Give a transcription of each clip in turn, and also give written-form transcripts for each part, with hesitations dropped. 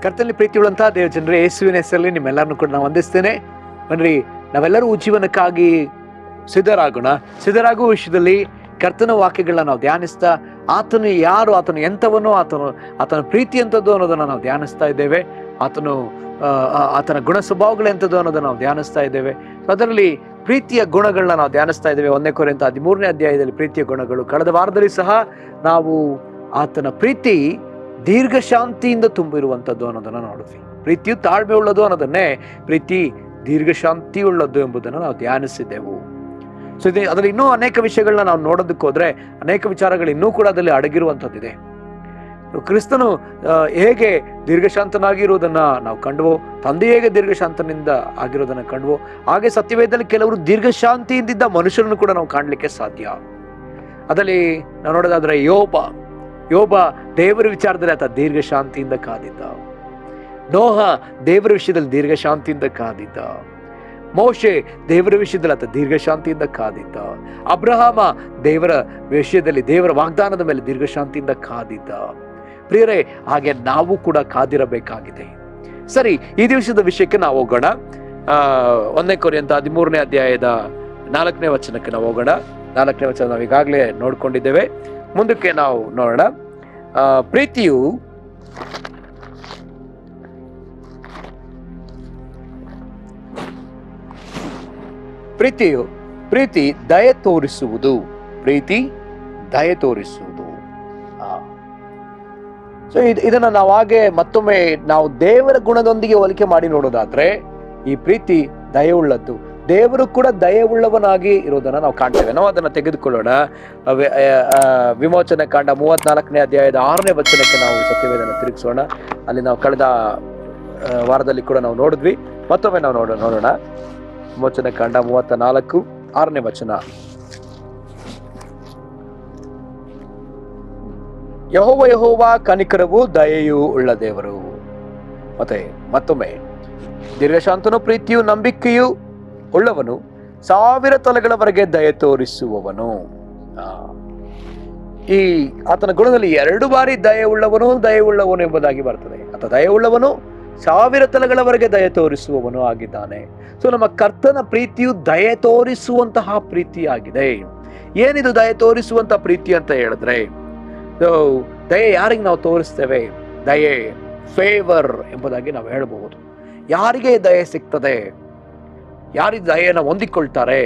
ಕರ್ತನಲ್ಲಿ ಪ್ರೀತಿಯುಳ್ಳಂತಹ ದೇವ ಜನರೇ, ಯೇಸುವಿನ ಹೆಸರಲ್ಲಿ ನಿಮ್ಮೆಲ್ಲರನ್ನು ಕೂಡ ನಾನು ವಂದಿಸ್ತೇನೆ. ಬನ್ರಿ, ನಾವೆಲ್ಲರೂ ಜೀವನಕ್ಕಾಗಿ ಸಿದ್ಧರಾಗುವ ವಿಷಯದಲ್ಲಿ ಕರ್ತನ ವಾಕ್ಯಗಳನ್ನ ನಾವು ಧ್ಯಾನಿಸ್ತಾ, ಆತನು ಯಾರು, ಆತನು ಎಂಥವನು, ಆತನ ಪ್ರೀತಿ ಎಂಥದ್ದು ಅನ್ನೋದನ್ನ ನಾವು ಧ್ಯಾನಿಸ್ತಾ ಇದ್ದೇವೆ. ಆತನ ಗುಣ ಸ್ವಭಾವಗಳು ಎಂಥದ್ದು ಅನ್ನೋದನ್ನ ನಾವು ಧ್ಯಾನಿಸ್ತಾ ಇದ್ದೇವೆ. ಅದರಲ್ಲಿ ಪ್ರೀತಿಯ ಗುಣಗಳನ್ನ ನಾವು ಧ್ಯಾನಿಸ್ತಾ ಇದ್ದೇವೆ. 1 ಕೊರಿಂಥ 13ನೇ ಅಧ್ಯಾಯದಲ್ಲಿ ಪ್ರೀತಿಯ ಗುಣಗಳು. ಕಳೆದ ವಾರದಲ್ಲಿ ಸಹ ನಾವು ಆತನ ಪ್ರೀತಿ ದೀರ್ಘ ಶಾಂತಿಯಿಂದ ತುಂಬಿರುವಂಥದ್ದು ಅನ್ನೋದನ್ನ ನೋಡಿದ್ವಿ. ಪ್ರೀತಿಯು ತಾಳ್ಮೆ ಉಳ್ಳದು ಅನ್ನೋದನ್ನೇ ಪ್ರೀತಿ ದೀರ್ಘ ಶಾಂತಿ ಉಳ್ಳದ್ದು ಎಂಬುದನ್ನು ನಾವು ಧ್ಯಾನಿಸಿದ್ದೆವು. ಸೊ ಅದರಲ್ಲಿ ಇನ್ನೂ ಅನೇಕ ವಿಷಯಗಳನ್ನ ನಾವು ನೋಡೋದಕ್ಕೆ ಹೋದ್ರೆ ಅನೇಕ ವಿಚಾರಗಳು ಇನ್ನೂ ಕೂಡ ಅದರಲ್ಲಿ ಅಡಗಿರುವಂಥದ್ದಿದೆ. ಕ್ರಿಸ್ತನು ಹೇಗೆ ದೀರ್ಘಶಾಂತನಾಗಿರುವುದನ್ನ ನಾವು ಕಂಡುವೋ, ತಂದೆ ಹೇಗೆ ದೀರ್ಘಶಾಂತನಿಂದ ಆಗಿರೋದನ್ನ ಕಂಡುವೋ, ಹಾಗೆ ಸತ್ಯವೇದದಲ್ಲಿ ಕೆಲವರು ದೀರ್ಘಶಾಂತಿಯಿಂದಿದ್ದ ಮನುಷ್ಯರನ್ನು ಕೂಡ ನಾವು ಕಾಣಲಿಕ್ಕೆ ಸಾಧ್ಯ. ಅದರಲ್ಲಿ ನಾವು ನೋಡೋದಾದ್ರೆ ಯೋಬ ದೇವರ ವಿಚಾರದಲ್ಲಿ ಆತ ದೀರ್ಘ ಶಾಂತಿಯಿಂದ ಕಾದಿದ್ದ. ನೋಹ ದೇವರ ವಿಷಯದಲ್ಲಿ ದೀರ್ಘ ಶಾಂತಿಯಿಂದ ಕಾದಿದ್ದ. ಮೋಶೆ ದೇವರ ವಿಷಯದಲ್ಲಿ ಆತ ದೀರ್ಘ ಶಾಂತಿಯಿಂದ ಕಾದಿದ್ದ. ಅಬ್ರಹಾಮ ದೇವರ ವಿಷಯದಲ್ಲಿ, ದೇವರ ವಾಗ್ದಾನದ ಮೇಲೆ ದೀರ್ಘ ಶಾಂತಿಯಿಂದ ಕಾದಿದ್ದ. ಪ್ರಿಯರೇ, ಹಾಗೆ ನಾವು ಕೂಡ ಕಾದಿರಬೇಕಾಗಿದೆ. ಸರಿ, ಈ ದಿವಸದ ವಿಷಯಕ್ಕೆ ನಾವು ಹೋಗೋಣ. 1 ಕೊರಿಂಥ 13ನೇ ಅಧ್ಯಾಯದ 4ನೇ ವಚನಕ್ಕೆ ನಾವು ಹೋಗೋಣ. 4ನೇ ವಚನ ನಾವು ಈಗಾಗಲೇ ನೋಡ್ಕೊಂಡಿದ್ದೇವೆ. ಮುಂದಕ್ಕೆ ನಾವು ನೋಡೋಣ. ಪ್ರೀತಿಯು ಪ್ರೀತಿ ದಯೆ ತೋರಿಸುವುದು. ಸೊ ಇದನ್ನ ನಾವು ಹಾಗೆ ಮತ್ತೊಮ್ಮೆ ನಾವು ದೇವರ ಗುಣದೊಂದಿಗೆ ಹೋಲಿಕೆ ಮಾಡಿ ನೋಡೋದಾದ್ರೆ, ಈ ಪ್ರೀತಿ ದಯೆಯುಳ್ಳದ್ದು. ದೇವರು ಕೂಡ ದಯೆಯುಳ್ಳವನಾಗಿ ಇರೋದನ್ನ ನಾವು ಕಾಣ್ತೇವೆ. ನಾವು ಅದನ್ನ ತೆಗೆದುಕೊಳ್ಳೋಣ. ವಿಮೋಚನೆ ಕಾಂಡ 34ನೇ ಅಧ್ಯಾಯದ 6ನೇ ವಚನಕ್ಕೆ ನಾವು ಸತ್ಯವೇದನ ತಿರುಗಿಸೋಣ. ಅಲ್ಲಿ ನಾವು ಕಳೆದ ವಾರದಲ್ಲಿ ಕೂಡ ನಾವು ನೋಡಿದ್ವಿ. ಮತ್ತೊಮ್ಮೆ ನಾವು ನೋಡೋಣ. ವಿಮೋಚನೆ ಕಾಂಡ 34 6ನೇ ವಚನ. ಯೆಹೋವ ಕನಿಕರವು ದಯೆಯೂ ಉಳ್ಳ ದೇವರು. ಮತ್ತೊಮ್ಮೆ ದೀರ್ಘಶಾಂತನು, ಪ್ರೀತಿಯು ನಂಬಿಕೆಯು ಉಳ್ಳವನು, 1000 ತಲೆಗಳವರೆಗೆ ದಯೆ ತೋರಿಸುವವನು. ಈ ಆತನ ಗುಣದಲ್ಲಿ 2 ಬಾರಿ ದಯೆ ಉಳ್ಳವನು ಎಂಬುದಾಗಿ ಬರ್ತದೆ. ಆತ ದಯೆ ಉಳ್ಳವನು, 1000 ತಲೆಗಳವರೆಗೆ ದಯೆ ತೋರಿಸುವವನು ಆಗಿದ್ದಾನೆ. ಸೊ ನಮ್ಮ ಕರ್ತನ ಪ್ರೀತಿಯು ದಯೆ ತೋರಿಸುವಂತಹ ಪ್ರೀತಿಯಾಗಿದೆ. ಏನಿದು ದಯೆ ತೋರಿಸುವಂತ ಪ್ರೀತಿ ಅಂತ ಹೇಳಿದ್ರೆ, ದಯೆ ಯಾರಿಗೆ ನಾವು ತೋರಿಸ್ತೇವೆ? ದಯೆ ಫೇವರ್ ಎಂಬುದಾಗಿ ನಾವು ಹೇಳಬಹುದು. ಯಾರಿಗೆ ದಯೆ ಸಿಗ್ತದೆ? ಯಾರಿಗೆ ದಯೆನ ಹೊಂದಿಕೊಳ್ತಾರೆ?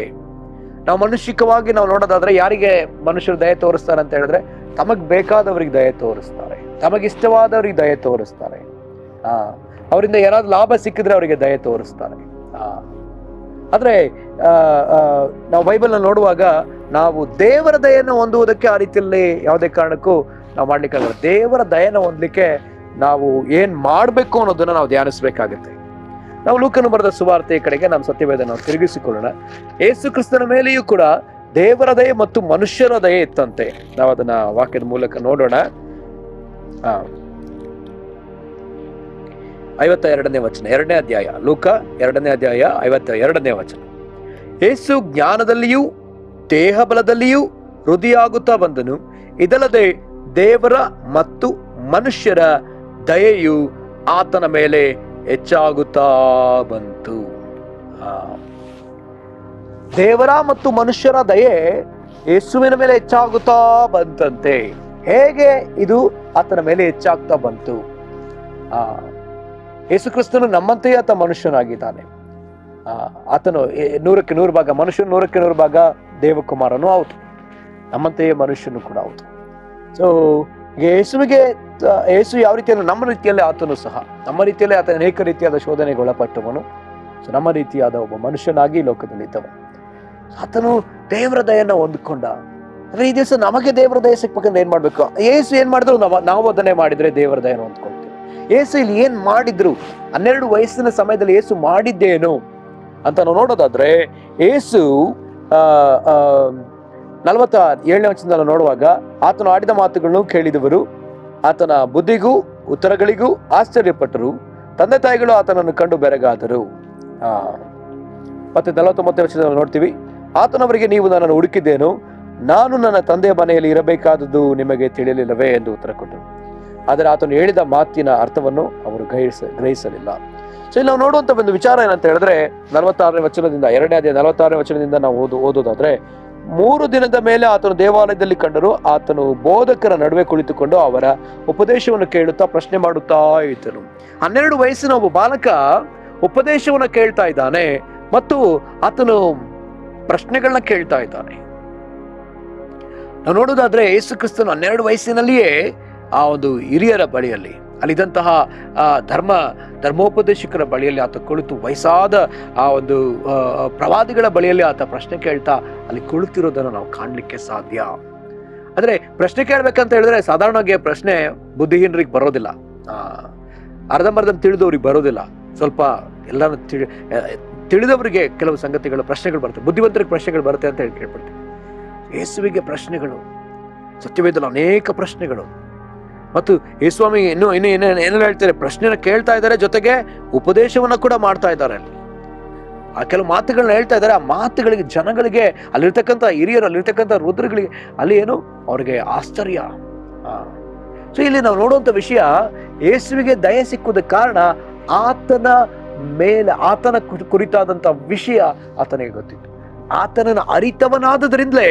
ನಾವು ಮನುಷ್ಯಿಕವಾಗಿ ನಾವು ನೋಡೋದಾದ್ರೆ, ಯಾರಿಗೆ ಮನುಷ್ಯರು ದಯೆ ತೋರಿಸ್ತಾರೆ ಅಂತ ಹೇಳಿದ್ರೆ, ತಮಗ್ ಬೇಕಾದವರಿಗೆ ದಯೆ ತೋರಿಸ್ತಾರೆ, ತಮಗಿಷ್ಟವಾದವ್ರಿಗೆ ದಯೆ ತೋರಿಸ್ತಾರೆ. ಅವರಿಂದ ಏನಾದ್ರು ಲಾಭ ಸಿಕ್ಕಿದ್ರೆ ಅವರಿಗೆ ದಯೆ ತೋರಿಸ್ತಾರೆ. ಆದ್ರೆ ನಾವು ಬೈಬಲ್ ನೋಡುವಾಗ ನಾವು ದೇವರ ದಯೆಯನ್ನು ಹೊಂದುವುದಕ್ಕೆ ಆ ರೀತಿಯಲ್ಲಿ ಯಾವುದೇ ಕಾರಣಕ್ಕೂ ನಾವು ಮಾಡ್ಲಿಕ್ಕಾಗಲ್ಲ. ದೇವರ ದಯೆಯನ್ನು ಹೊಂದಲಿಕ್ಕೆ ನಾವು ಏನ್ ಮಾಡ್ಬೇಕು ಅನ್ನೋದನ್ನ ನಾವು ಧ್ಯಾನಿಸ್ಬೇಕಾಗತ್ತೆ. ನಾವು ಲೂಕನು ಬರೆದ ಸುವಾರ್ತೆಯ ಕಡೆಗೆ ನಮ್ಮ ಸತ್ಯವೇದ ನಾವು ತಿರುಗಿಸಿಕೊಳ್ಳೋಣ. ಯೇಸು ಕ್ರಿಸ್ತನ ಮೇಲೆಯೂ ಕೂಡ ದೇವರ ದಯೆ ಮತ್ತು ಮನುಷ್ಯರ ದಯೆ ಇತ್ತಂತೆ. ನಾವು ಅದನ್ನ ವಾಕ್ಯದ ಮೂಲಕ ನೋಡೋಣ. 52ನೇ ವಚನ, 2ನೇ ಅಧ್ಯಾಯ, ಲೂಕ 2ನೇ ಅಧ್ಯಾಯ 52ನೇ ವಚನ. ಯೇಸು ಜ್ಞಾನದಲ್ಲಿಯೂ ದೇಹ ಬಲದಲ್ಲಿಯೂ ವೃದ್ಧಿಯಾಗುತ್ತಾ ಬಂದನು. ಇದಲ್ಲದೆ ದೇವರ ಮತ್ತು ಮನುಷ್ಯರ ದಯೆಯು ಆತನ ಮೇಲೆ ಹೆಚ್ಚಾಗುತ್ತಾ ಬಂತು. ದೇವರ ಮತ್ತು ಮನುಷ್ಯರ ದಯೆ ಯೇಸುವಿನ ಮೇಲೆ ಹೆಚ್ಚಾಗುತ್ತಾ ಬಂತಂತೆ. ಹೇಗೆ ಇದು ಆತನ ಮೇಲೆ ಹೆಚ್ಚಾಗ್ತಾ ಬಂತು? ಯೇಸು ಕ್ರಿಸ್ತನು ನಮ್ಮಂತೆಯೇ ಆತ ಮನುಷ್ಯನಾಗಿದ್ದಾನೆ. ಆತನು 100ಕ್ಕೆ 100 ಭಾಗ ಮನುಷ್ಯನು, 100ಕ್ಕೆ 100 ಭಾಗ ದೇವಕುಮಾರನು ಹೌದು. ನಮ್ಮಂತೆಯೇ ಮನುಷ್ಯನು ಕೂಡ ಹೌದು. ಸೊ ಯೇಸು ಯಾವ ರೀತಿಯಲ್ಲಿ, ನಮ್ಮ ರೀತಿಯಲ್ಲಿ ಆತನು ಸಹ ನಮ್ಮ ರೀತಿಯಲ್ಲಿ ಆತ ಅನೇಕ ರೀತಿಯಾದ ಶೋಧನೆಗೆ ಒಳಪಟ್ಟವನು. ಸೊ ನಮ್ಮ ರೀತಿಯಾದ ಒಬ್ಬ ಮನುಷ್ಯನಾಗಿ ಲೋಕದಲ್ಲಿ ಇದ್ದವನು. ಆತನು ದೇವರ ದಯೆಯನ್ನು ಹೊಂದ್ಕೊಂಡ. ಅಂದ್ರೆ ಈ ದಿವಸ ನಮಗೆ ದೇವರ ದಯೆ ಸಿಕ್ಬೇಕಂದ್ರೆ ಏನ್ ಮಾಡ್ಬೇಕು? ಯೇಸು ಏನ್ ಮಾಡಿದ್ರು ನಾವು ಅದನ್ನೇ ಮಾಡಿದ್ರೆ ದೇವರ ದಯೆಯನ್ನು ಹೊಂದ್ಕೊಳ್ತೀವಿ. ಯೇಸು ಇಲ್ಲಿ ಏನ್ ಮಾಡಿದ್ರು, 12 ವಯಸ್ಸಿನ ಸಮಯದಲ್ಲಿ ಯೇಸು ಮಾಡಿದ್ದೇನು ಅಂತ ನಾವು ನೋಡೋದಾದ್ರೆ, ಯೇಸು 47ನೇ ವಚನದಲ್ಲಿ ನೋಡುವಾಗ, ಆತನು ಆಡಿದ ಮಾತುಗಳನ್ನು ಕೇಳಿದವರು ಆತನ ಬುದ್ಧಿಗೂ ಉತ್ತರಗಳಿಗೂ ಆಶ್ಚರ್ಯಪಟ್ಟರು. ತಂದೆ ತಾಯಿಗಳು ಆತನನ್ನು ಕಂಡು ಬೆರಗಾದರು. ಮತ್ತೆ 49ನೇ ವಚನದಲ್ಲಿ ನೋಡ್ತೀವಿ, ಆತನವರಿಗೆ ನೀವು ನನ್ನನ್ನು ಹುಡುಕಿದ್ದೇನು, ನಾನು ನನ್ನ ತಂದೆಯ ಮನೆಯಲ್ಲಿ ಇರಬೇಕಾದದ್ದು ನಿಮಗೆ ತಿಳಿಯಲಿಲ್ಲವೇ ಎಂದು ಉತ್ತರ ಕೊಟ್ಟರು. ಆದರೆ ಆತನು ಹೇಳಿದ ಮಾತಿನ ಅರ್ಥವನ್ನು ಅವರು ಗ್ರಹಿಸಲಿಲ್ಲ. ಸೊ ಇಲ್ಲಿ ನಾವು ನೋಡುವಂತ ಒಂದು ವಿಚಾರ ಏನಂತ ಹೇಳಿದ್ರೆ 46ನೇ ವಚನದಿಂದ 2ನೇ ಅಧ್ಯಾಯ 46ನೇ ವಚನದಿಂದ ನಾವು ಓದೋದಾದ್ರೆ, 3 ದಿನದ ಮೇಲೆ ಆತನು ದೇವಾಲಯದಲ್ಲಿ ಕಂಡರು. ಆತನು ಬೋಧಕರ ನಡುವೆ ಕುಳಿತುಕೊಂಡು ಅವರ ಉಪದೇಶವನ್ನು ಕೇಳುತ್ತಾ ಪ್ರಶ್ನೆ ಮಾಡುತ್ತಾ ಇದ್ದನು. 12 ವಯಸ್ಸಿನ ಒಬ್ಬ ಬಾಲಕ ಉಪದೇಶವನ್ನು ಕೇಳ್ತಾ ಇದ್ದಾನೆ ಮತ್ತು ಆತನು ಪ್ರಶ್ನೆಗಳನ್ನ ಕೇಳ್ತಾ ಇದ್ದಾನೆ. ನಾವು ನೋಡೋದಾದ್ರೆ ಯೇಸು ಕ್ರಿಸ್ತನು 12 ವಯಸ್ಸಿನಲ್ಲಿಯೇ ಆ ಒಂದು ಹಿರಿಯರ ಬಳಿಯಲ್ಲಿ, ಅಲ್ಲಿದ್ದಂತಹ ಧರ್ಮೋಪದೇಶಕರ ಬಳಿಯಲ್ಲಿ ಆತ ಕುಳಿತು, ವಯಸ್ಸಾದ ಆ ಒಂದು ಪ್ರವಾದಿಗಳ ಬಳಿಯಲ್ಲಿ ಆತ ಪ್ರಶ್ನೆ ಕೇಳ್ತಾ ಅಲ್ಲಿ ಕುಳಿತಿರೋದನ್ನು ನಾವು ಕಾಣಲಿಕ್ಕೆ ಸಾಧ್ಯ. ಅಂದ್ರೆ ಪ್ರಶ್ನೆ ಕೇಳ್ಬೇಕಂತ ಹೇಳಿದ್ರೆ ಸಾಧಾರಣವಾಗಿ ಪ್ರಶ್ನೆ ಬುದ್ಧಿಹೀನರಿಗೆ ಬರೋದಿಲ್ಲ, ಅರ್ಧಂಬರ್ಧ ತಿಳಿದವ್ರಿಗೆ ಬರೋದಿಲ್ಲ. ಸ್ವಲ್ಪ ಎಲ್ಲ ತಿಳಿದವರಿಗೆ ಕೆಲವು ಸಂಗತಿಗಳು ಪ್ರಶ್ನೆಗಳು ಬರ್ತವೆ, ಬುದ್ಧಿವಂತರಿಗೆ ಪ್ರಶ್ನೆಗಳು ಬರುತ್ತೆ ಅಂತ ಹೇಳಿ ಕೇಳ್ಬಿಡ್ತೀವಿ. ಯೇಸುವಿಗೆ ಪ್ರಶ್ನೆಗಳು, ಸತ್ಯವೇದದಲ್ಲಿ ಅನೇಕ ಪ್ರಶ್ನೆಗಳು. ಮತ್ತು ಯೇಸುಸ್ವಾಮಿ ಇನ್ನು ಏನೆಲ್ಲ ಹೇಳ್ತಾರೆ, ಪ್ರಶ್ನೆನ ಕೇಳ್ತಾ ಇದ್ದಾರೆ, ಜೊತೆಗೆ ಉಪದೇಶವನ್ನ ಕೂಡ ಮಾಡ್ತಾ ಇದ್ದಾರೆ. ಆ ಕೆಲವು ಮಾತುಗಳನ್ನ ಹೇಳ್ತಾ ಇದ್ದಾರೆ. ಆ ಮಾತುಗಳಿಗೆ ಜನಗಳಿಗೆ, ಅಲ್ಲಿರ್ತಕ್ಕಂಥ ಹಿರಿಯರು, ಅಲ್ಲಿರ್ತಕ್ಕಂಥ ರುದ್ರಗಳಿಗೆ ಅಲ್ಲಿ ಏನು ಅವ್ರಿಗೆ ಆಶ್ಚರ್ಯ. ಸೊ ಇಲ್ಲಿ ನಾವು ನೋಡುವಂತ ವಿಷಯ, ಯೇಸುವಿಗೆ ದಯೆ ಸಿಕ್ಕುವುದಕ್ಕೆ ಕಾರಣ ಆತನ ಕುರಿತಾದಂತ ವಿಷಯ ಆತನಿಗೆ ಗೊತ್ತಿತ್ತು. ಆತನನ್ನು ಅರಿತವನಾದದ್ರಿಂದಲೇ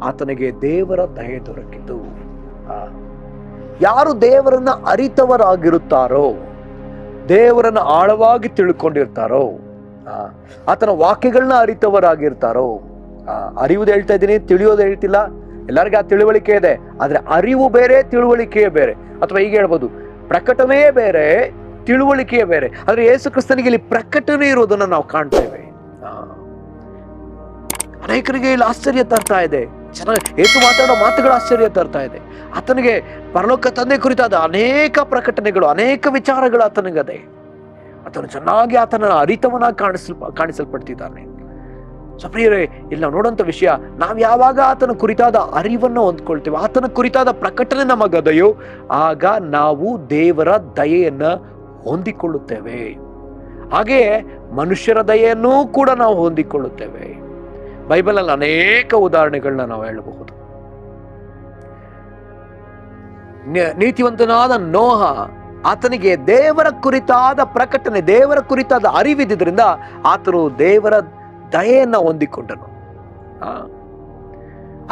ಆತನಿಗೆ ದೇವರ ದಯೆ ದೊರಕಿತು. ಯಾರು ದೇವರನ್ನ ಅರಿತವರಾಗಿರುತ್ತಾರೋ, ದೇವರನ್ನ ಆಳವಾಗಿ ತಿಳ್ಕೊಂಡಿರ್ತಾರೋ, ಆತನ ವಾಕ್ಯಗಳನ್ನ ಅರಿತವರಾಗಿರ್ತಾರೋ, ಅರಿಯುವುದು ಹೇಳ್ತಾ ಇದ್ದೀನಿ, ತಿಳಿಯೋದು ಹೇಳ್ತಿಲ್ಲ. ಎಲ್ಲರಿಗೂ ಆ ತಿಳುವಳಿಕೆ ಇದೆ, ಆದ್ರೆ ಅರಿವು ಬೇರೆ, ತಿಳುವಳಿಕೆಯೇ ಬೇರೆ. ಅಥವಾ ಹೀಗೆ ಹೇಳ್ಬೋದು, ಪ್ರಕಟಣೆಯೇ ಬೇರೆ, ತಿಳುವಳಿಕೆಯೇ ಬೇರೆ. ಆದ್ರೆ ಯೇಸು ಕ್ರಿಸ್ತನಿಗೆ ಇಲ್ಲಿ ಪ್ರಕಟಣೆ ಇರೋದನ್ನ ನಾವು ಕಾಣ್ತೇವೆ. ಅನೇಕರಿಗೆ ಇಲ್ಲಿ ಆಶ್ಚರ್ಯ ತರ್ತಾ ಇದೆ. ಯೇಸು ಮಾತಾಡೋ ಮಾತುಗಳು ಆಶ್ಚರ್ಯ ತರ್ತಾ ಇದೆ. ಆತನಿಗೆ ಪರಲೋಕ ತಂದೆ ಕುರಿತಾದ ಅನೇಕ ಪ್ರಕಟಣೆಗಳು, ಅನೇಕ ವಿಚಾರಗಳು ಆತನಿಗದೆ. ಆತನು ಚೆನ್ನಾಗಿ ಆತನ ಅರಿತವನಾಗಿ ಕಾಣಿಸಲ್ಪಡ್ತಿದ್ದಾನೆ. ಸೊ ಪ್ರಿಯರೇ, ಇಲ್ಲಿ ನಾವು ನೋಡುವಂತ ವಿಷಯ, ನಾವು ಯಾವಾಗ ಆತನ ಕುರಿತಾದ ಅರಿವನ್ನು ಹೊಂದ್ಕೊಳ್ತೇವೆ, ಆತನ ಕುರಿತಾದ ಪ್ರಕಟಣೆ ನಮಗದೆಯೋ, ಆಗ ನಾವು ದೇವರ ದಯೆಯನ್ನ ಹೊಂದಿಕೊಳ್ಳುತ್ತೇವೆ. ಹಾಗೆಯೇ ಮನುಷ್ಯರ ದಯೆಯನ್ನೂ ಕೂಡ ನಾವು ಹೊಂದಿಕೊಳ್ಳುತ್ತೇವೆ. ಬೈಬಲ್ ಅಲ್ಲಿ ಅನೇಕ ಉದಾಹರಣೆಗಳನ್ನ ನಾವು ಹೇಳಬಹುದು. ನೀತಿವಂತನಾದ ನೋಹ, ಆತನಿಗೆ ದೇವರ ಕುರಿತಾದ ಪ್ರಕಟಣೆ, ದೇವರ ಕುರಿತಾದ ಅರಿವಿದ್ದರಿಂದ ಆತನು ದೇವರ ದಯೆಯನ್ನ ಹೊಂದಿಕೊಂಡನು.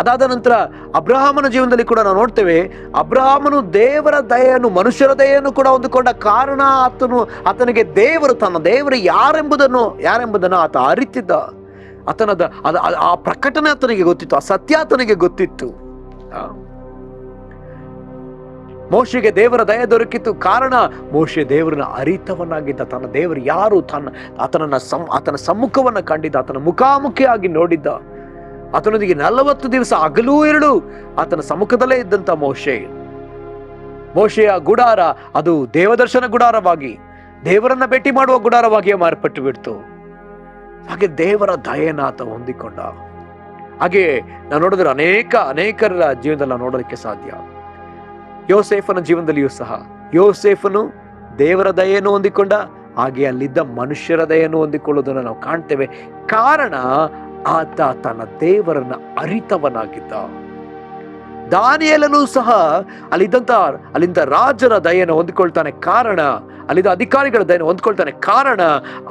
ಅದಾದ ನಂತರ ಅಬ್ರಹಾಮನ ಜೀವನದಲ್ಲಿ ಕೂಡ ನಾವು ನೋಡ್ತೇವೆ, ಅಬ್ರಹಾಮನು ದೇವರ ದಯೆಯನ್ನು, ಮನುಷ್ಯರ ದಯೆಯನ್ನು ಕೂಡ ಹೊಂದಿಕೊಂಡ ಕಾರಣ ಆತನಿಗೆ ತನ್ನ ದೇವರು ಯಾರೆಂಬುದನ್ನು ಆತ ಅರಿತಿದ್ದ. ಆ ಪ್ರಕಟಣೆ ಆತನಿಗೆ ಗೊತ್ತಿತ್ತು, ಆ ಸತ್ಯ ಆತನಿಗೆ ಗೊತ್ತಿತ್ತು. ಮೋಶೆಗೆ ದೇವರ ದಯೆ ದೊರಕಿತ್ತು, ಕಾರಣ ಮೋಶೆ ದೇವರನ್ನ ಅರಿತವನಾಗಿದ್ದ. ತನ್ನ ದೇವರು ಯಾರು, ಆತನ ಸಮ್ಮುಖವನ್ನ ಕಂಡಿದ್ದ, ಆತನ ಮುಖಾಮುಖಿಯಾಗಿ ನೋಡಿದ್ದ. ಆತನೊಂದಿಗೆ 40 ದಿವಸ ಹಗಲು ಇರಳು ಆತನ ಸಮ್ಮುಖದಲ್ಲೇ ಇದ್ದಂತ ಮೋಶೆಯ ಗುಡಾರ ಅದು ದೇವದರ್ಶನ ಗುಡಾರವಾಗಿ, ದೇವರನ್ನ ಭೇಟಿ ಮಾಡುವ ಗುಡಾರವಾಗಿಯೇ ಮಾರ್ಪಟ್ಟು ಬಿಡ್ತು. ಹಾಗೆ ದೇವರ ದಯೆನ ಆತ ಹೊಂದಿಕೊಂಡ. ಹಾಗೆ ನಾವು ನೋಡಿದ್ರೆ ಅನೇಕರ ಜೀವನದಲ್ಲಿ ನಾವು ನೋಡೋದಕ್ಕೆ ಸಾಧ್ಯ. ಯೋಸೇಫನ ಜೀವನದಲ್ಲಿಯೂ ಸಹ ಯೋಸೇಫನು ದೇವರ ದಯೆಯನ್ನು ಹೊಂದಿಕೊಂಡ, ಹಾಗೆ ಅಲ್ಲಿದ್ದ ಮನುಷ್ಯರ ದಯೆಯನ್ನು ಹೊಂದಿಕೊಳ್ಳುವುದನ್ನು ನಾವು ಕಾಣ್ತೇವೆ. ಕಾರಣ ಆತ ತನ್ನ ದೇವರನ್ನ ಅರಿತವನಾಗಿದ್ದ. ದಾನಿಯೇಲನು ಸಹ ಅಲ್ಲಿದ್ದ ರಾಜರ ದಯೆಯನ್ನು ಹೊಂದಿಕೊಳ್ತಾನೆ, ಕಾರಣ ಅಲ್ಲಿದ್ದ ಅಧಿಕಾರಿಗಳ ದಯೆಯನ್ನು ಹೊಂದ್ಕೊಳ್ತಾನೆ, ಕಾರಣ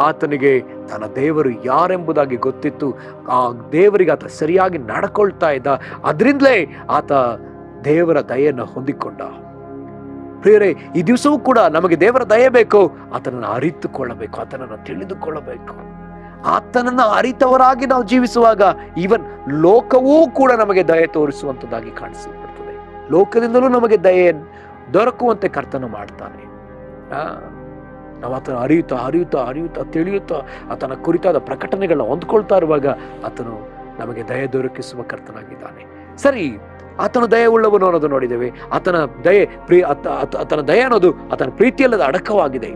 ಆತನಿಗೆ ತನ್ನ ದೇವರು ಯಾರೆಂಬುದಾಗಿ ಗೊತ್ತಿತ್ತು. ಆ ದೇವರಿಗೆ ಆತ ಸರಿಯಾಗಿ ನಡ್ಕೊಳ್ತಾ ಇದ್ದ. ಅದರಿಂದಲೇ ಆತ ದೇವರ ದಯೆಯನ್ನು ಹೊಂದಿಕೊಂಡ. ಪ್ರಿಯರೇ, ಈ ದಿವಸವೂ ಕೂಡ ನಮಗೆ ದೇವರ ದಯೆ ಬೇಕು. ಆತನನ್ನು ಅರಿತುಕೊಳ್ಳಬೇಕು, ಆತನನ್ನು ತಿಳಿದುಕೊಳ್ಳಬೇಕು. ಆತನನ್ನ ಅರಿತವರಾಗಿ ನಾವು ಜೀವಿಸುವಾಗ ಈವನ್ ಲೋಕವೂ ಕೂಡ ನಮಗೆ ದಯೆ ತೋರಿಸುವಂತದ್ದಾಗಿ ಕಾಣಿಸಲ್ಪಡ್ತದೆ. ಲೋಕದಿಂದಲೂ ನಮಗೆ ದಯೆ ದೊರಕುವಂತೆ ಕರ್ತನ ಮಾಡ್ತಾನೆ. ನಾವು ಆತನ ಅರಿಯುತ್ತಾ ತಿಳಿಯುತ್ತಾ ಆತನ ಕುರಿತಾದ ಪ್ರಕಟಣೆಗಳನ್ನ ಹೊಂದ್ಕೊಳ್ತಾ ಇರುವಾಗ ಆತನು ನಮಗೆ ದಯೆ ದೊರಕಿಸುವ ಕರ್ತನಾಗಿದ್ದಾನೆ. ಸರಿ, ಆತನ ದಯೆ ಉಳ್ಳವನು ಅನ್ನೋದು ನೋಡಿದ್ದೇವೆ. ಆತನ ದಯೆ ಅನ್ನೋದು ಆತನ ಪ್ರೀತಿಯಲ್ಲದ ಅಡಕವಾಗಿದೆ.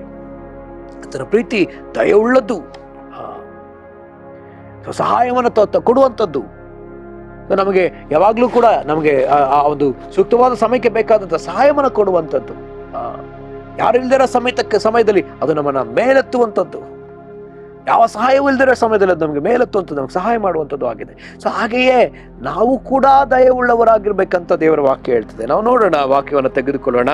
ಆತನ ಪ್ರೀತಿ ದಯೆ ಉಳ್ಳದ್ದು, ಸಹಾಯವನ್ನು ಕೊಡುವಂಥದ್ದು. ನಮಗೆ ಯಾವಾಗ್ಲೂ ಕೂಡ ನಮಗೆ ಆ ಒಂದು ಸೂಕ್ತವಾದ ಸಮಯಕ್ಕೆ ಬೇಕಾದಂತ ಸಹಾಯವನ್ನು ಕೊಡುವಂಥದ್ದು. ಯಾರಿಲ್ದಿರೋ ಸಮಯದಲ್ಲಿ ಅದು ನಮ್ಮನ್ನ ಮೇಲೆತ್ತುವಂಥದ್ದು. ಯಾವ ಸಹಾಯವೂ ಇಲ್ದಿರೋ ಸಮಯದಲ್ಲಿ ಅದು ನಮಗೆ ಮೇಲೆತ್ತುವಂಥದ್ದು, ನಮಗೆ ಸಹಾಯ ಮಾಡುವಂಥದ್ದು ಆಗಿದೆ. ಸೊ ಹಾಗೆಯೇ ನಾವು ಕೂಡ ದಯೆ ಉಳ್ಳವರಾಗಿರ್ಬೇಕಂತ ದೇವರ ವಾಕ್ಯ ಹೇಳ್ತದೆ. ನಾವು ನೋಡೋಣ, ವಾಕ್ಯವನ್ನು ತೆಗೆದುಕೊಳ್ಳೋಣ.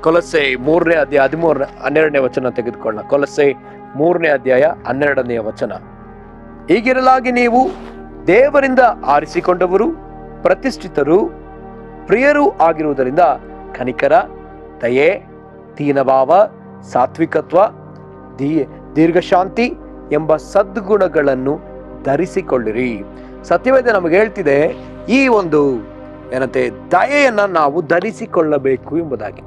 ಕೊಲೊಸ್ಸೆ 3ನೇ ಅಧ್ಯಾಯ 12ನೇ ವಚನ ತೆಗೆದುಕೊಳ್ಳೋಣ. ಕೊಲೊಸ್ಸೆ 3ನೇ ಅಧ್ಯಾಯ 12ನೇ ವಚನ. ಹೀಗಿರಲಾಗಿ ನೀವು ದೇವರಿಂದ ಆರಿಸಿಕೊಂಡವರು, ಪ್ರತಿಷ್ಠಿತರು, ಪ್ರಿಯರೂ ಆಗಿರುವುದರಿಂದ ಕನಿಕರ, ದಯೆ, ದೀನಭಾವ, ಸಾತ್ವಿಕತ್ವ, ದೀರ್ಘಶಾಂತಿ ಎಂಬ ಸದ್ಗುಣಗಳನ್ನು ಧರಿಸಿಕೊಳ್ಳಿರಿ. ಸತ್ಯವೇದ ನಮಗೆ ಹೇಳ್ತಿದೆ, ಈ ಒಂದು ಏನಂತೆ ದಯೆಯನ್ನ ನಾವು ಧರಿಸಿಕೊಳ್ಳಬೇಕು ಎಂಬುದಾಗಿ.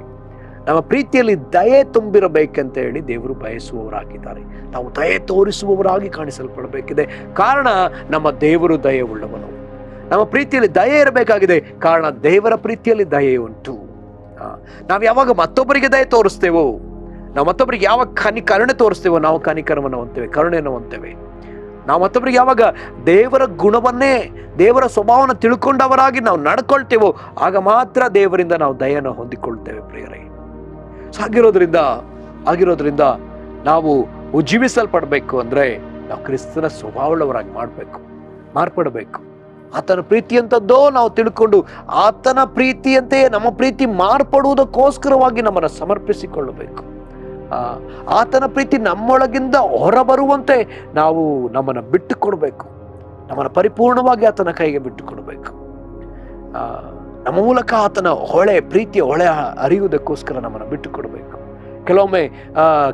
ನಮ್ಮ ಪ್ರೀತಿಯಲ್ಲಿ ದಯೆ ತುಂಬಿರಬೇಕಂತ ಹೇಳಿ ದೇವರು ಬಯಸುವವರಾಗಿದ್ದಾರೆ. ನಾವು ದಯೆ ತೋರಿಸುವವರಾಗಿ ಕಾಣಿಸಲ್ಪಡಬೇಕಿದೆ. ಕಾರಣ ನಮ್ಮ ದೇವರು ದಯೆ ಉಳ್ಳವನು. ನಮ್ಮ ಪ್ರೀತಿಯಲ್ಲಿ ದಯೆ ಇರಬೇಕಾಗಿದೆ, ಕಾರಣ ದೇವರ ಪ್ರೀತಿಯಲ್ಲಿ ದಯೆ ಉಂಟು. ನಾವು ಯಾವಾಗ ಮತ್ತೊಬ್ಬರಿಗೆ ದಯೆ ತೋರಿಸ್ತೇವೋ, ನಾವು ಮತ್ತೊಬ್ಬರಿಗೆ ಯಾವಾಗ ಕರುಣೆ ತೋರಿಸ್ತೇವೋ, ನಾವು ಕನಿಕರವನ್ನು ಹೊಂತೇವೆ, ಕರುಣೆಯನ್ನು ಹೊಂತೇವೆ. ನಾವು ಮತ್ತೊಬ್ಬರಿಗೆ ಯಾವಾಗ ದೇವರ ಗುಣವನ್ನೇ, ದೇವರ ಸ್ವಭಾವವನ್ನು ತಿಳ್ಕೊಂಡವರಾಗಿ ನಾವು ನಡ್ಕೊಳ್ತೇವೋ, ಆಗ ಮಾತ್ರ ದೇವರಿಂದ ನಾವು ದಯೆಯನ್ನು ಹೊಂದಿಕೊಳ್ತೇವೆ ಪ್ರಿಯರೇ. ಆಗಿರೋದ್ರಿಂದ ನಾವು ಉಜ್ಜೀವಿಸಲ್ಪಡಬೇಕು ಅಂದ್ರೆ ನಾವು ಕ್ರಿಸ್ತನ ಸ್ವಭಾವವುಳ್ಳವರಾಗಿ ಮಾರ್ಪಡಬೇಕು. ಆತನ ಪ್ರೀತಿಯಂಥದ್ದೋ ನಾವು ತಿಳ್ಕೊಂಡು ಆತನ ಪ್ರೀತಿಯಂತೆಯೇ ನಮ್ಮ ಪ್ರೀತಿ ಮಾರ್ಪಡುವುದಕ್ಕೋಸ್ಕರವಾಗಿ ನಮ್ಮನ್ನು ಸಮರ್ಪಿಸಿಕೊಳ್ಳಬೇಕು. ಆತನ ಪ್ರೀತಿ ನಮ್ಮೊಳಗಿಂದ ಹೊರಬರುವಂತೆ ನಾವು ನಮ್ಮನ್ನು ಬಿಟ್ಟು ಕೊಡಬೇಕು. ನಮ್ಮನ್ನು ಪರಿಪೂರ್ಣವಾಗಿ ಆತನ ಕೈಗೆ ಬಿಟ್ಟು ಕೊಡಬೇಕು. ನಮ್ಮ ಮೂಲಕ ಆತನ ಪ್ರೀತಿಯ ಹೊಳೆ ಅರಿಯುವುದಕ್ಕೋಸ್ಕರ ನಮ್ಮನ್ನು ಬಿಟ್ಟು ಕೊಡಬೇಕು. ಕೆಲವೊಮ್ಮೆ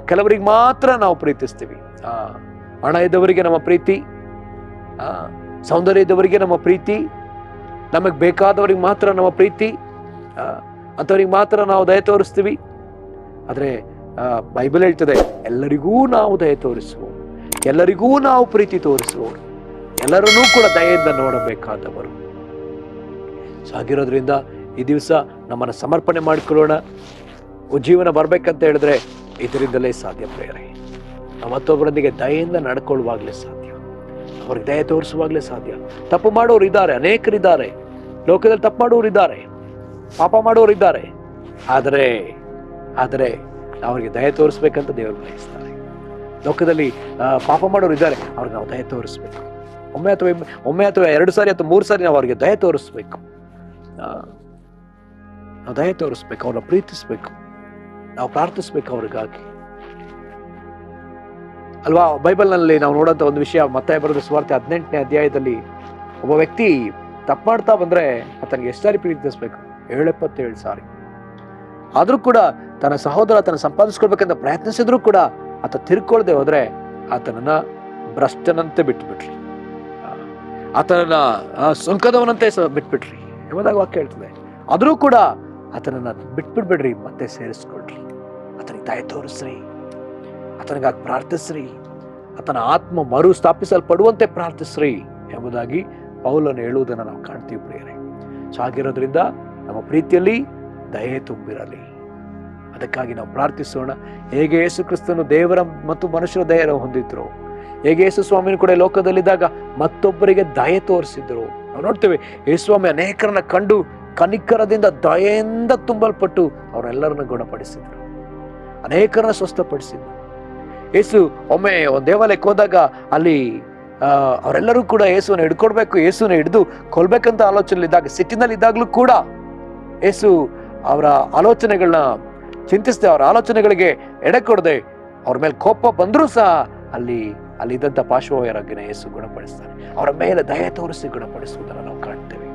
ಕೆಲವರಿಗೆ ಮಾತ್ರ ನಾವು ಪ್ರೀತಿಸ್ತೀವಿ. ಹಣ ಇದ್ದವರಿಗೆ ನಮ್ಮ ಪ್ರೀತಿ, ಸೌಂದರ್ಯ ಇದ್ದವರಿಗೆ ನಮ್ಮ ಪ್ರೀತಿ, ನಮಗೆ ಬೇಕಾದವರಿಗೆ ಮಾತ್ರ ನಮ್ಮ ಪ್ರೀತಿ, ಅಂಥವ್ರಿಗೆ ಮಾತ್ರ ನಾವು ದಯೆ ತೋರಿಸ್ತೀವಿ. ಆದರೆ ಬೈಬಲ್ ಹೇಳ್ತದೆ, ಎಲ್ಲರಿಗೂ ನಾವು ದಯೆ ತೋರಿಸುವವರು, ಎಲ್ಲರಿಗೂ ನಾವು ಪ್ರೀತಿ ತೋರಿಸುವವರು, ಎಲ್ಲರನ್ನೂ ಕೂಡ ದಯೆಯಿಂದ ನೋಡಬೇಕಾದವರು. ಸೊ ಹಾಗಿರೋದ್ರಿಂದ ಈ ದಿವಸ ನಮ್ಮನ್ನು ಸಮರ್ಪಣೆ ಮಾಡಿಕೊಳ್ಳೋಣ. ಉಜ್ಜೀವನ ಬರ್ಬೇಕಂತ ಹೇಳಿದ್ರೆ ಇದರಿಂದಲೇ ಸಾಧ್ಯ ಪ್ರಿಯರೇ. ನಾವು ಮತ್ತೊಬ್ಬರೊಂದಿಗೆ ದಯೆಯಿಂದ ನಡ್ಕೊಳ್ಳುವಾಗಲೇ ಸಾಧ್ಯ, ಅವ್ರಿಗೆ ದಯೆ ತೋರಿಸುವಾಗಲೇ ಸಾಧ್ಯ. ತಪ್ಪು ಮಾಡೋರು ಇದ್ದಾರೆ, ಅನೇಕರಿದ್ದಾರೆ ಲೋಕದಲ್ಲಿ. ತಪ್ಪು ಮಾಡೋರು ಇದ್ದಾರೆ, ಪಾಪ ಮಾಡೋರು ಇದ್ದಾರೆ. ಆದರೆ ಅವ್ರಿಗೆ ದಯೆ ತೋರಿಸ್ಬೇಕಂತ ದೇವರು ಬಯಸ್ತಾರೆ. ಲೋಕದಲ್ಲಿ ಪಾಪ ಮಾಡೋರು ಇದ್ದಾರೆ, ಅವ್ರಿಗೆ ನಾವು ದಯೆ ತೋರಿಸ್ಬೇಕು. ಒಮ್ಮೆ ಅಥವಾ 2 ಸಾರಿ ಅಥವಾ 3 ಸಾರಿ ನಾವು ಅವ್ರಿಗೆ ದಯೆ ತೋರಿಸ್ಬೇಕು. ನಾವು ದಯೆ ತೋರಿಸ್ಬೇಕು, ಅವ್ರನ್ನ ಪ್ರೀತಿಸ್ಬೇಕು, ನಾವು ಪ್ರಾರ್ಥಿಸ್ಬೇಕು ಅವ್ರಿಗಾಗಿ ಅಲ್ವಾ. ಬೈಬಲ್ನಲ್ಲಿ ನಾವು ನೋಡೋಂಥ ಒಂದು ವಿಷಯ, ಮತ್ತಾಯ ಬರೆದ ಸುವಾರ್ತೆ 18ನೇ ಅಧ್ಯಾಯದಲ್ಲಿ ಒಬ್ಬ ವ್ಯಕ್ತಿ ತಪ್ಪು ಮಾಡ್ತಾ ಬಂದ್ರೆ ಆತನಿಗೆ ಎಷ್ಟು ಸಾರಿ ಪ್ರೀತಿಸ್ಬೇಕು? 77 ಸಾರಿ. ಆದ್ರೂ ಕೂಡ ತನ್ನ ಸಹೋದರ ತನ್ನ ಸಂಪಾದಿಸ್ಕೊಳ್ಬೇಕಂತ ಪ್ರಯತ್ನಿಸಿದ್ರು ಕೂಡ ಆತ ತಿರ್ಕೊಳ್ದೆ ಹೋದ್ರೆ ಆತನನ್ನ ಭ್ರಷ್ಟನಂತೆ ಬಿಟ್ಬಿಟ್ರಿ, ಆತನನ್ನ ಸುಂಕದವನಂತೆ ಬಿಟ್ಬಿಟ್ರಿ ಎಂಬುದಾಗಿ ವಾಕ್ಯ ಹೇಳ್ತದೆ. ಆದ್ರೂ ಕೂಡ ಆತನನ್ನ ಬಿಟ್ಬಿಡ್ಬೇಡ್ರಿ, ಮತ್ತೆ ಸೇರಿಸ್ಕೊಳ್ರಿ, ಆತನಿಗೆ ದಯೆ ತೋರಿಸ್ರಿ, ಆತನಿಗಾಗಿ ಪ್ರಾರ್ಥಿಸ್ರಿ, ಆತನ ಆತ್ಮ ಮರು ಸ್ಥಾಪಿಸಲ್ಪಡುವಂತೆ ಪ್ರಾರ್ಥಿಸ್ರಿ ಎಂಬುದಾಗಿ ಪೌಲನು ಹೇಳುವುದನ್ನು ನಾವು ಕಾಣ್ತೀವಿ ಪ್ರಿಯರೇ. ಸೊ ಹಾಗಿರೋದ್ರಿಂದ ನಮ್ಮ ಪ್ರೀತಿಯಲ್ಲಿ ದಯೆ ತುಂಬಿರಲಿ. ಅದಕ್ಕಾಗಿ ನಾವು ಪ್ರಾರ್ಥಿಸೋಣ. ಹೇಗೆ ಯೇಸು ಕ್ರಿಸ್ತನು ದೇವರ ಮತ್ತು ಮನುಷ್ಯರ ದಯೆಯನ್ನು ಹೊಂದಿದ್ರು, ಹೇಗೆ ಯೇಸು ಸ್ವಾಮಿನೂ ಕೂಡ ಲೋಕದಲ್ಲಿದ್ದಾಗ ಮತ್ತೊಬ್ಬರಿಗೆ ದಯೆ ತೋರಿಸಿದ್ರು. ನಾವು ನೋಡ್ತೇವೆ, ಯೇಸು ಸ್ವಾಮಿ ಅನೇಕರನ್ನ ಕಂಡು ಕನಿಕರದಿಂದ ದಯೆಯಿಂದ ತುಂಬಲ್ಪಟ್ಟು ಅವರೆಲ್ಲರನ್ನ ಗುಣಪಡಿಸಿದ್ರು, ಅನೇಕರನ್ನ ಸ್ವಸ್ಥಪಡಿಸಿದ್ರು. ಯೇಸು ಒಮ್ಮೆ ಒಂದು ದೇವಾಲಯಕ್ಕೆ ಹೋದಾಗ ಅಲ್ಲಿ ಅವರೆಲ್ಲರೂ ಕೂಡ ಯೇಸುವನ್ನು ಹಿಡ್ಕೊಡ್ಬೇಕು, ಯೇಸುವನ್ನು ಹಿಡಿದು ಕೊಲ್ಬೇಕಂತ ಆಲೋಚನೆಯಲ್ಲಿದ್ದಾಗ, ಸಿಟ್ಟಿನಲ್ಲಿದ್ದಾಗಲೂ ಕೂಡ ಯೇಸು ಅವರ ಆಲೋಚನೆಗಳನ್ನ ಚಿಂತಿಸದೆ, ಅವರ ಆಲೋಚನೆಗಳಿಗೆ ಎಡೆ ಕೊಡದೆ, ಅವ್ರ ಮೇಲೆ ಕೋಪ ಬಂದರೂ ಸಹ ಅಲ್ಲಿದ್ದಂಥ ಪಾರ್ಶ್ವವಾಯುರನ್ನು ಯೇಸು ಗುಣಪಡಿಸ್ತಾನೆ. ಅವರ ಮೇಲೆ ದಯೆ ತೋರಿಸಿ ಗುಣಪಡಿಸುವುದನ್ನು ನಾವು ಕಾಣ್ತೇವೆ.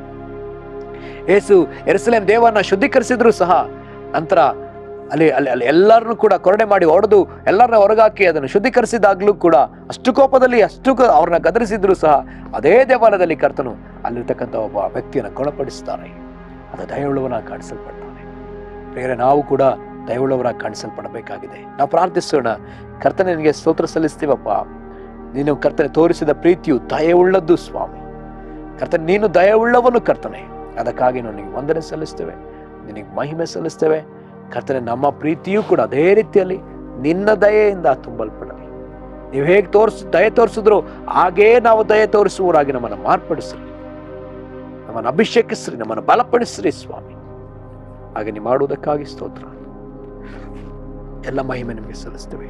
ಯೇಸು ಯೆರೂಸಲೇಮ್ ದೇವರನ್ನ ಶುದ್ಧೀಕರಿಸಿದ್ರು ಸಹ ನಂತರ ಅಲ್ಲಿ ಎಲ್ಲರನ್ನೂ ಕೂಡ ಕೊರಡೆ ಮಾಡಿ ಹೊಡೆದು ಎಲ್ಲರನ್ನ ಹೊರಗಾಕಿ ಅದನ್ನು ಶುದ್ಧೀಕರಿಸಿದಾಗ್ಲೂ ಕೂಡ ಅಷ್ಟು ಕೋಪದಲ್ಲಿ ಅವ್ರನ್ನ ಗದರಿಸಿದ್ರು ಸಹ ಅದೇ ದೇವಾಲಯದಲ್ಲಿ ಕರ್ತನು ಅಲ್ಲಿರ್ತಕ್ಕಂಥ ಒಬ್ಬ ವ್ಯಕ್ತಿಯನ್ನು ಗುಣಪಡಿಸ್ತಾನೆ. ಅದು ದಯವುಳ್ಳವನಾಗಿ ಕಾಣಿಸಲ್ಪಡ್ತಾನೆ. ಬೇರೆ ನಾವು ಕೂಡ ದಯವುಳ್ಳವರಾಗಿ ಕಾಣಿಸಲ್ಪಡಬೇಕಾಗಿದೆ. ನಾವು ಪ್ರಾರ್ಥಿಸೋಣ. ಕರ್ತನೆ, ನಿನಗೆ ಸ್ತೋತ್ರ ಸಲ್ಲಿಸ್ತೀವಪ್ಪ. ನೀನು ಕರ್ತನೆ ತೋರಿಸಿದ ಪ್ರೀತಿಯು ದಯವುಳ್ಳದ್ದು ಸ್ವಾಮಿ. ಕರ್ತನೆ, ನೀನು ದಯವುಳ್ಳವನು ಕರ್ತನೆ. ಅದಕ್ಕಾಗಿ ನಾವು ನಿನಗೆ ವಂದನೆ ಸಲ್ಲಿಸ್ತೇವೆ, ನಿನಗೆ ಮಹಿಮೆ ಸಲ್ಲಿಸ್ತೇವೆ. ಕರ್ತನೆ, ನಮ್ಮ ಪ್ರೀತಿಯೂ ಕೂಡ ಅದೇ ರೀತಿಯಲ್ಲಿ ನಿನ್ನ ದಯೆಯಿಂದ ತುಂಬಲ್ಪಡಲಿ. ನೀವು ಹೇಗೆ ದಯೆ ತೋರಿಸಿದ್ರು ಹಾಗೇ ನಾವು ದಯೆ ತೋರಿಸುವವರಾಗಿ ನಮ್ಮನ್ನು ಮಾರ್ಪಡಿಸ್ರಿ, ನಮ್ಮನ್ನು ಅಭಿಷೇಕಿಸ್ರಿ, ನಮ್ಮನ್ನು ಬಲಪಡಿಸ್ರಿ ಸ್ವಾಮಿ. ಹಾಗೆ ನೀವು ಮಾಡುವುದಕ್ಕಾಗಿ ಸ್ತೋತ್ರ. ಎಲ್ಲ ಮಹಿಮೆ ನಿಮಗೆ ಸಲ್ಲಿಸ್ತೇವೆ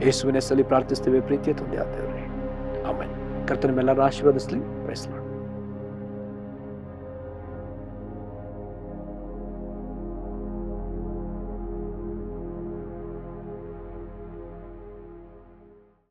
ಯೇಸುವಿನ ಹೆಸರಲ್ಲಿ ಪ್ರಾರ್ಥಿಸ್ತೇವೆ ಪ್ರೀತಿಯ ತಂದೆ ಆದೇವರೇ, ಆಮೆನ್. ಕರ್ತನ ನಿಮ್ಮೆಲ್ಲರ ಆಶೀರ್ವದಿಸಲಿ.